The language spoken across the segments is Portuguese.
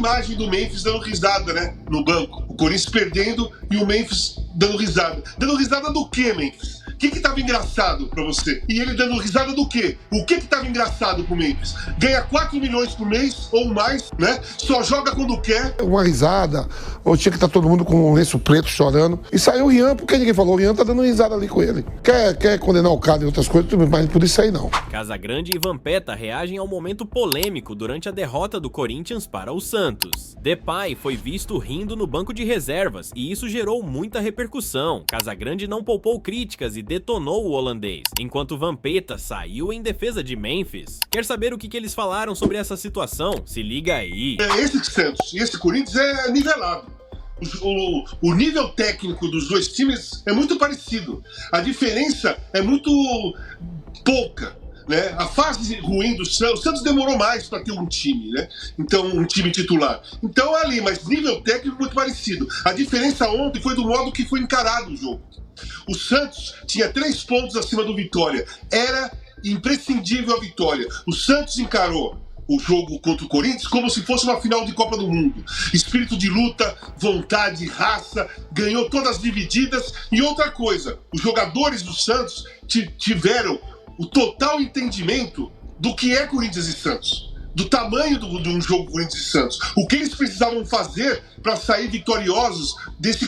imagem do Memphis dando risada, né? No banco. O Corinthians perdendo e o Memphis dando risada. Dando risada do quê, Memphis? O que tava engraçado pra você? E ele dando risada do quê? O que tava engraçado pro Memphis? Ganha 4 milhões por mês ou mais, né? Só joga quando quer. Uma risada, ou tinha que estar todo mundo com um lenço preto chorando. E saiu o Rian, porque ninguém falou. O Rian tá dando risada ali com ele. Quer condenar o cara e outras coisas, mas por isso aí não. Casagrande e Vampeta reagem ao momento polêmico durante a derrota do Corinthians para o Santos. Depay foi visto rindo no banco de reservas e isso gerou muita repercussão. Casagrande não poupou críticas e detonou o holandês, enquanto Vampeta saiu em defesa de Memphis. Quer saber o que eles falaram sobre essa situação? Se liga aí. Esse Santos e esse Corinthians é nivelado. O nível técnico dos dois times é muito parecido. A diferença é muito pouca. Né? A fase ruim do Santos, o Santos demorou mais para ter um time, né? Então, um time titular. Então, ali, mas nível técnico muito parecido. A diferença ontem foi do modo que foi encarado o jogo. O Santos tinha 3 pontos acima do Vitória. Era imprescindível a vitória. O Santos encarou o jogo contra o Corinthians como se fosse uma final de Copa do Mundo. Espírito de luta, vontade, raça, ganhou todas as divididas. E outra coisa, os jogadores do Santos tiveram o total entendimento do que é Corinthians e Santos, do tamanho de um jogo Corinthians e Santos, o que eles precisavam fazer para sair vitoriosos desse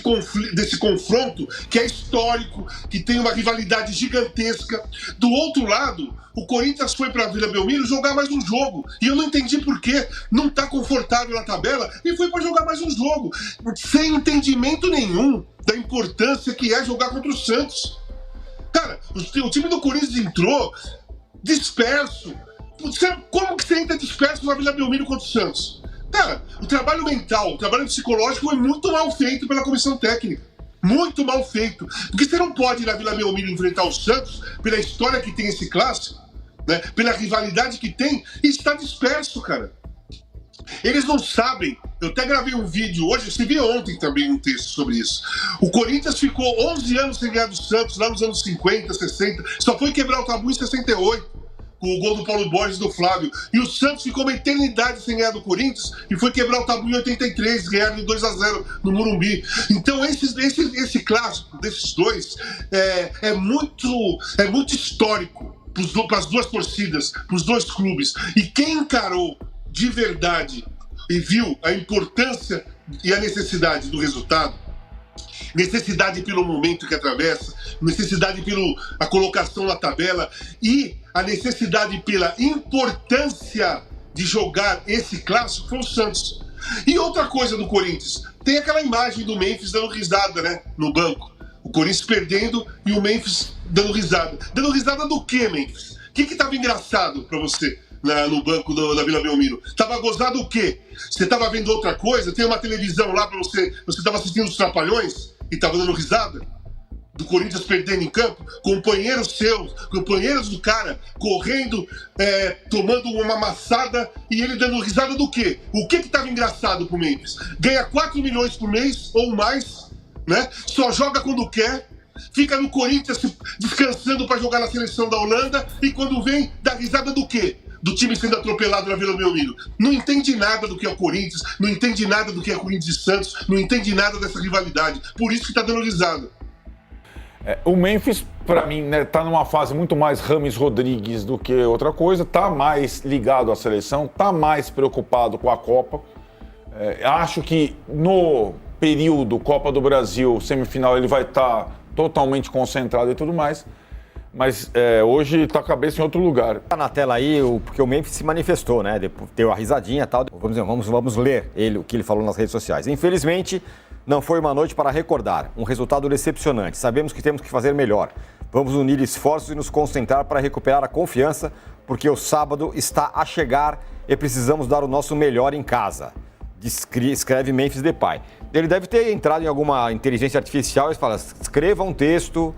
confronto que é histórico, que tem uma rivalidade gigantesca. Do outro lado, o Corinthians foi para a Vila Belmiro jogar mais um jogo, e eu não entendi por quê, não está confortável na tabela, e foi para jogar mais um jogo, sem entendimento nenhum da importância que é jogar contra o Santos. Cara, o time do Corinthians entrou disperso. Como que você entra disperso na Vila Belmiro contra o Santos? Cara, o trabalho mental, o trabalho psicológico foi muito mal feito pela comissão técnica. Muito mal feito. Porque você não pode ir na Vila Belmiro enfrentar o Santos, pela história que tem esse clássico, né, pela rivalidade que tem, e está disperso, cara. Eles não sabem. Eu até gravei um vídeo hoje, você viu ontem também um texto sobre isso. O Corinthians ficou 11 anos sem ganhar do Santos, lá nos anos 50, 60. Só foi quebrar o tabu em 68, com o gol do Paulo Borges e do Flávio. E o Santos ficou uma eternidade sem ganhar do Corinthians e foi quebrar o tabu em 83, ganharam de 2-0 no Morumbi. Então esse clássico desses dois é muito histórico para as duas torcidas, para os dois clubes. E quem encarou de verdade e viu a importância e a necessidade do resultado, necessidade pelo momento que atravessa, necessidade pela colocação na tabela e a necessidade pela importância de jogar esse clássico foi o Santos. E outra coisa do Corinthians, tem aquela imagem do Memphis dando risada, né, no banco. O Corinthians perdendo e o Memphis dando risada. Dando risada do quê, Memphis? O que estava engraçado para você no banco da Vila Belmiro? Tava gozado o quê? Você tava vendo outra coisa? Tem uma televisão lá pra você tava assistindo os Trapalhões e tava dando risada? Do Corinthians perdendo em campo? Companheiros seus, companheiros do cara, correndo, tomando uma amassada e ele dando risada do quê? O que tava engraçado pro Memphis? Ganha 4 milhões por mês ou mais, né? Só joga quando quer. Fica no Corinthians descansando para jogar na seleção da Holanda e quando vem, dá risada do quê? Do time sendo atropelado na Vila Belmiro. Não entende nada do que é o Corinthians, não entende nada do que é Corinthians e Santos, não entende nada dessa rivalidade. Por isso que tá dando risada. O Memphis, para mim, né, tá numa fase muito mais Rames Rodrigues do que outra coisa, tá mais ligado à seleção, tá mais preocupado com a Copa. Acho que no período Copa do Brasil, semifinal, ele vai estar totalmente concentrado e tudo mais. Mas hoje tá a cabeça em outro lugar. Tá na tela aí, porque o Memphis se manifestou, né? Deu a risadinha e tal. Vamos ler o que ele falou nas redes sociais. Infelizmente, não foi uma noite para recordar. Um resultado decepcionante. Sabemos que temos que fazer melhor. Vamos unir esforços e nos concentrar para recuperar a confiança, porque o sábado está a chegar e precisamos dar o nosso melhor em casa. Escreve Memphis Depay. Ele deve ter entrado em alguma inteligência artificial e fala: escreva um texto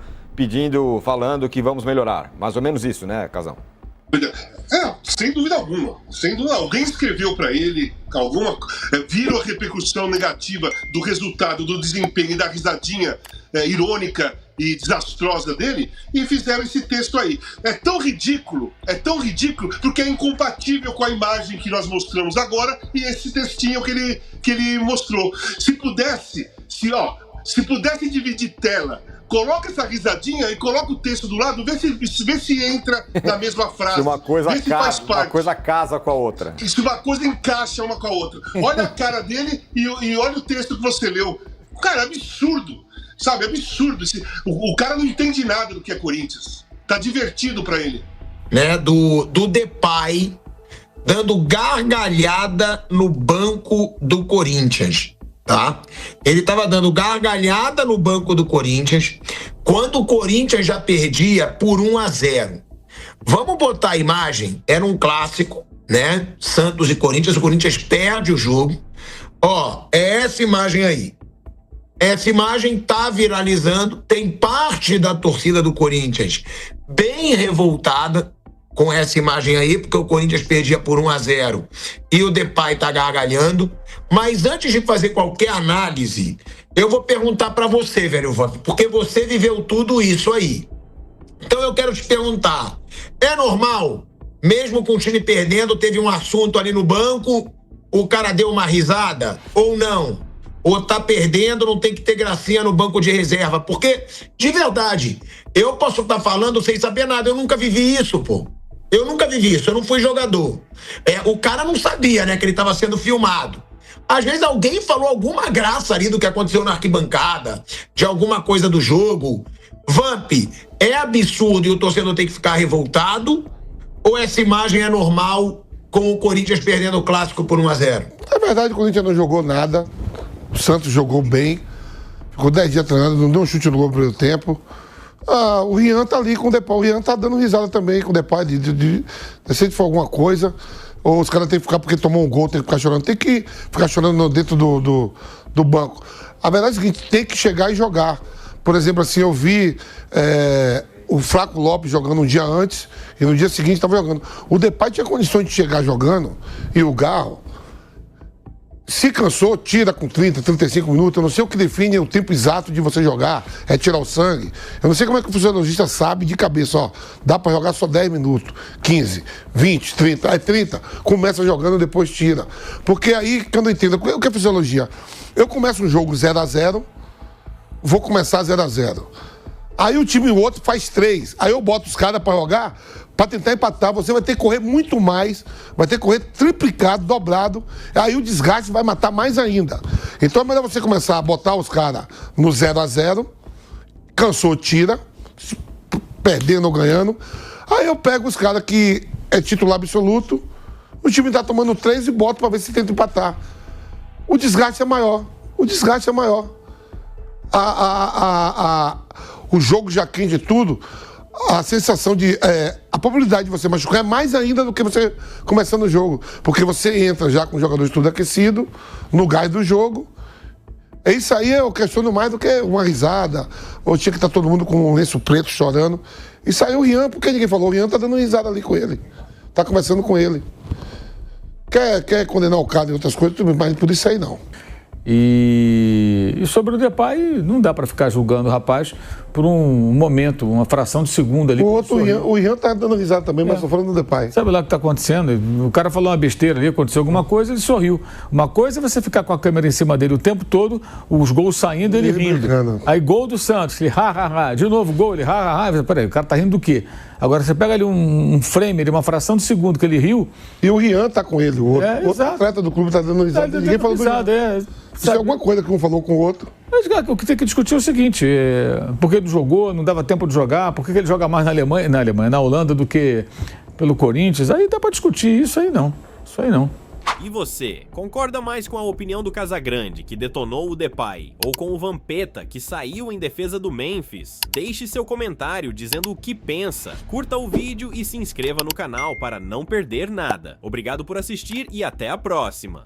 falando que vamos melhorar. Mais ou menos isso, né, Casão? Sem dúvida alguma. Sem dúvida. Alguém escreveu para ele, viram a repercussão negativa do resultado, do desempenho e da risadinha irônica e desastrosa dele e fizeram esse texto aí. É tão ridículo, porque é incompatível com a imagem que nós mostramos agora e esse textinho que ele mostrou. Se pudesse dividir tela, coloca essa risadinha e coloca o texto do lado, vê se entra na mesma frase. Se uma coisa vê se faz parte. Uma coisa casa com a outra. Se uma coisa encaixa uma com a outra. Olha a cara dele e olha o texto que você leu. Cara, absurdo. Sabe, absurdo. O cara não entende nada do que é Corinthians. Tá divertido pra ele. Né, do Depay dando gargalhada no banco do Corinthians. Tá? Ele estava dando gargalhada no banco do Corinthians quando o Corinthians já perdia por 1-0. Vamos botar a imagem, era um clássico, né? Santos e Corinthians, o Corinthians perde o jogo. Ó, é essa imagem aí. Essa imagem tá viralizando, tem parte da torcida do Corinthians bem revoltada com essa imagem aí, porque o Corinthians perdia por 1-0 e o Depay tá gargalhando. Mas antes de fazer qualquer análise, eu vou perguntar pra você, velho Vamp, porque você viveu tudo isso aí. Então eu quero te perguntar, é normal, mesmo com o time perdendo, teve um assunto ali no banco, o cara deu uma risada ou não? Ou tá perdendo, não tem que ter gracinha no banco de reserva? Porque, de verdade, eu posso estar falando sem saber nada, eu nunca vivi isso, pô. Eu nunca vivi isso, eu não fui jogador. O cara não sabia, né, que ele estava sendo filmado. Às vezes alguém falou alguma graça ali do que aconteceu na arquibancada, de alguma coisa do jogo. Vamp, é absurdo e o torcedor tem que ficar revoltado? Ou essa imagem é normal com o Corinthians perdendo o clássico por 1-0? Na verdade, o Corinthians não jogou nada. O Santos jogou bem. Ficou 10 dias treinando, não deu um chute no gol no primeiro tempo. O Rian tá ali com o Depay. O Rian tá dando risada também com o Depay. Se for alguma coisa, ou os caras têm que ficar porque tomou um gol, tem que ficar chorando. Tem que ficar chorando dentro do banco. A verdade é a seguinte, tem que chegar e jogar. Por exemplo, assim, eu vi o Flaco Lopes jogando um dia antes e no dia seguinte estava jogando. O Depay tinha condições de chegar jogando e o Garro, se cansou, tira com 30, 35 minutos. Eu não sei o que define o tempo exato de você jogar. É tirar o sangue. Eu não sei como é que o fisiologista sabe de cabeça. Ó, dá pra jogar só 10 minutos, 15, 20, 30. Aí 30, começa jogando, depois tira. Porque aí, quando eu entendo, o que é fisiologia? Eu começo um jogo 0-0, vou começar 0-0. Aí o time e o outro faz 3. Aí eu boto os caras pra jogar, pra tentar empatar. Você vai ter que correr muito mais, vai ter que correr triplicado, dobrado. Aí o desgaste vai matar mais ainda. Então é melhor você começar a botar os caras no 0-0. Cansou, tira. Perdendo ou ganhando. Aí eu pego os caras que é titular absoluto. O time tá tomando 3 e boto pra ver se tenta empatar. O desgaste é maior. O desgaste é maior. O jogo já quente de tudo, a sensação de... a probabilidade de você machucar é mais ainda do que você começando o jogo. Porque você entra já com o jogador tudo aquecido, no gás do jogo. Isso aí eu questiono mais do que uma risada, ou tinha que estar todo mundo com um lenço preto chorando. Isso aí o Rian, porque ninguém falou, o Rian tá dando risada ali com ele. Tá conversando com ele. Quer condenar o cara e outras coisas, mas por isso aí não. E sobre o Depay, não dá para ficar julgando o rapaz por um momento, uma fração de segundo ali. O Rian tá dando risada também, mas tô falando do Depay. Sabe lá o que tá acontecendo? O cara falou uma besteira ali, aconteceu alguma coisa, ele sorriu. Uma coisa é você ficar com a câmera em cima dele o tempo todo, os gols saindo, ele rindo. Brincando. Aí gol do Santos, ele ha, de novo gol, ele ha. Peraí, o cara tá rindo do quê? Agora você pega ali um frame, uma fração de segundo que ele riu. E o Rian tá com ele, o outro atleta do clube tá dando risada. Ninguém falou do Rian. Isso é alguma coisa que um falou com o outro. Mas, cara, o que tem que discutir é o seguinte, por que ele jogou, não dava tempo de jogar, por que ele joga mais na Holanda do que pelo Corinthians? Aí dá pra discutir, isso aí não. E você, concorda mais com a opinião do Casagrande, que detonou o Depay, ou com o Vampeta, que saiu em defesa do Memphis? Deixe seu comentário dizendo o que pensa, curta o vídeo e se inscreva no canal para não perder nada. Obrigado por assistir e até a próxima!